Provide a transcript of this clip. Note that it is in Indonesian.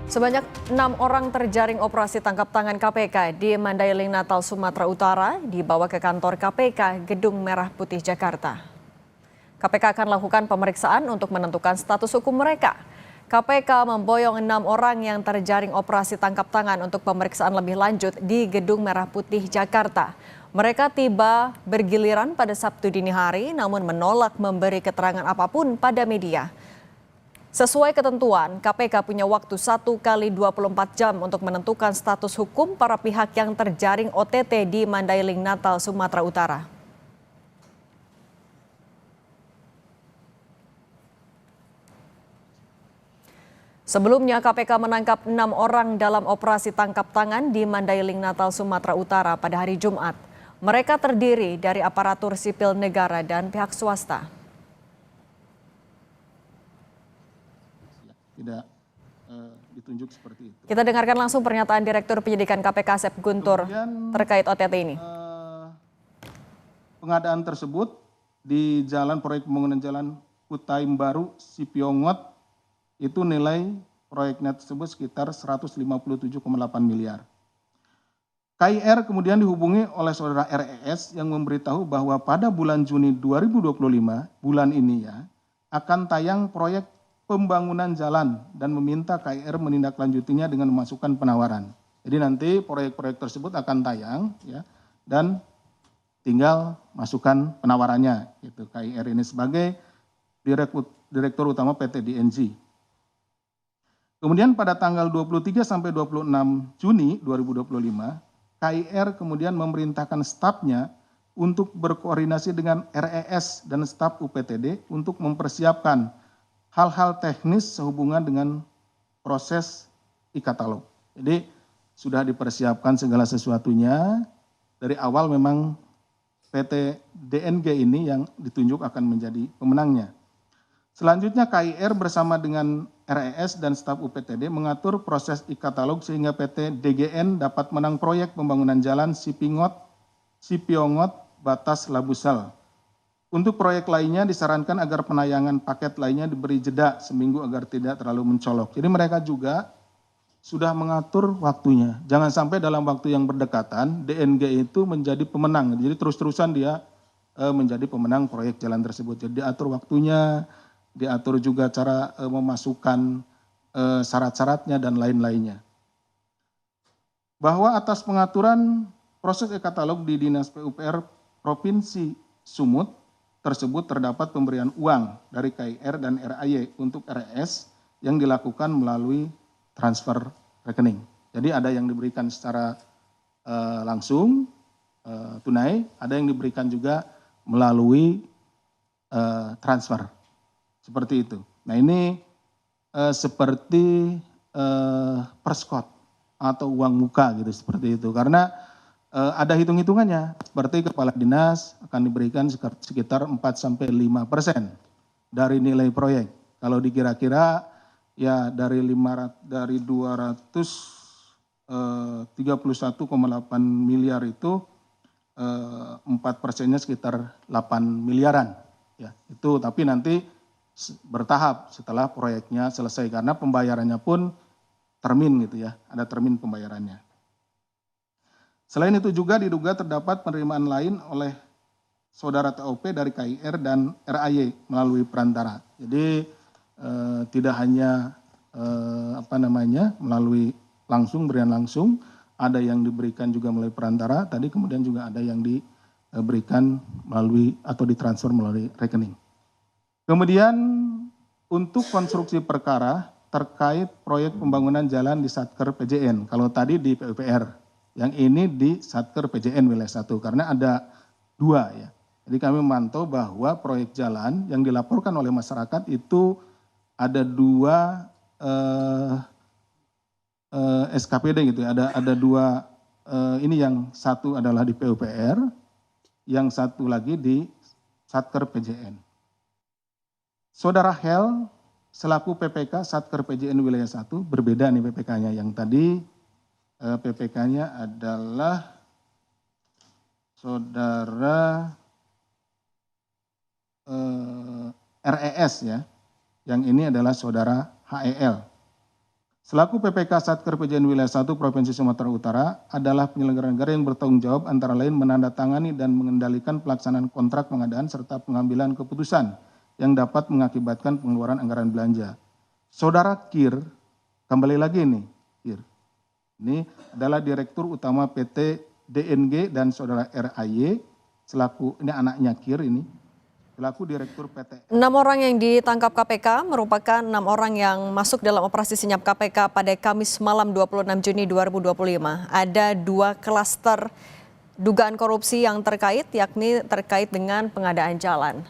Sebanyak 6 orang terjaring operasi tangkap tangan KPK di Mandailing Natal, Sumatera Utara, dibawa ke kantor KPK Gedung Merah Putih, Jakarta. KPK akan lakukan pemeriksaan untuk menentukan status hukum mereka. KPK memboyong 6 orang yang terjaring operasi tangkap tangan untuk pemeriksaan lebih lanjut di Gedung Merah Putih, Jakarta. Mereka tiba bergiliran pada Sabtu dini hari, namun menolak memberi keterangan apapun pada media. Sesuai ketentuan, KPK punya waktu 1 kali 24 jam untuk menentukan status hukum para pihak yang terjaring OTT di Mandailing Natal, Sumatera Utara. Sebelumnya, KPK menangkap 6 orang dalam operasi tangkap tangan di Mandailing Natal, Sumatera Utara pada hari Jumat. Mereka terdiri dari aparatur sipil negara dan pihak swasta. Tidak ditunjuk seperti itu. Kita dengarkan langsung pernyataan Direktur Penyidikan KPK Asep Guntur terkait OTT ini. Pengadaan tersebut di jalan proyek pembangunan jalan Kutaim Baru Sipiongot itu nilai proyeknya tersebut sekitar 157,8 miliar. KIR kemudian dihubungi oleh saudara RES yang memberitahu bahwa pada bulan Juni 2025, bulan ini ya, akan tayang proyek pembangunan jalan dan meminta KIR menindaklanjutinya dengan memasukkan penawaran. Jadi nanti proyek-proyek tersebut akan tayang ya, dan tinggal masukkan penawarannya. Gitu. KIR ini sebagai Direktur Utama PT DNG. Kemudian pada tanggal 23 sampai 26 Juni 2025, KIR kemudian memerintahkan stafnya untuk berkoordinasi dengan RES dan staf UPTD untuk mempersiapkan hal-hal teknis sehubungan dengan proses e-katalog. Jadi sudah dipersiapkan segala sesuatunya. Dari awal memang PT DNG ini yang ditunjuk akan menjadi pemenangnya. Selanjutnya KIR bersama dengan RES dan staf UPTD mengatur proses e-katalog sehingga PT DGN dapat menang proyek pembangunan jalan Sipiongot Batas Labusal. Untuk proyek lainnya disarankan agar penayangan paket lainnya diberi jeda seminggu agar tidak terlalu mencolok. Jadi mereka juga sudah mengatur waktunya. Jangan sampai dalam waktu yang berdekatan DNG itu menjadi pemenang. Jadi terus-terusan dia menjadi pemenang proyek jalan tersebut. Jadi diatur waktunya, diatur juga cara memasukkan syarat-syaratnya dan lain-lainnya. Bahwa atas pengaturan proses e-katalog di Dinas PUPR Provinsi Sumut tersebut terdapat pemberian uang dari KIR dan RAY untuk RES yang dilakukan melalui transfer rekening. Jadi ada yang diberikan secara langsung tunai, ada yang diberikan juga melalui transfer. Seperti itu. Nah ini seperti perskot atau uang muka gitu seperti itu. Karena ada hitung-hitungannya, seperti kepala dinas akan diberikan sekitar 4-5% dari nilai proyek. Kalau dikira-kira ya dari 231,8 miliar itu 4%-nya sekitar 8 miliaran. Ya, itu tapi nanti bertahap setelah proyeknya selesai karena pembayarannya pun termin gitu ya, ada termin pembayarannya. Selain itu juga diduga terdapat penerimaan lain oleh saudara TOP dari KIR dan RAY melalui perantara. Jadi tidak hanya melalui langsung, berian langsung, ada yang diberikan juga melalui perantara, tadi kemudian juga ada yang diberikan melalui atau ditransfer melalui rekening. Kemudian untuk konstruksi perkara terkait proyek pembangunan jalan di Satker PJN, kalau tadi di PUPR. Yang ini di Satker PJN wilayah 1 karena ada 2 ya. Jadi kami memantau bahwa proyek jalan yang dilaporkan oleh masyarakat itu ada 2 SKPD gitu ya. Ada 2 ini yang satu adalah di PUPR, yang satu lagi di Satker PJN. Saudara Hel selaku PPK Satker PJN wilayah 1 berbeda nih PPK-nya yang tadi. PPK-nya adalah saudara RES ya, yang ini adalah saudara HEL. Selaku PPK Satker PJN Wilayah 1 Provinsi Sumatera Utara adalah penyelenggara negara yang bertanggung jawab antara lain menandatangani dan mengendalikan pelaksanaan kontrak pengadaan serta pengambilan keputusan yang dapat mengakibatkan pengeluaran anggaran belanja. Saudara Kir, kembali lagi nih, Kir. Ini adalah Direktur Utama PT DNG dan Saudara RAY, selaku, ini anaknya Kir ini, selaku Direktur PT. 6 orang yang ditangkap KPK merupakan 6 orang yang masuk dalam operasi senyap KPK pada Kamis malam 26 Juni 2025. Ada 2 klaster dugaan korupsi yang terkait, yakni terkait dengan pengadaan jalan.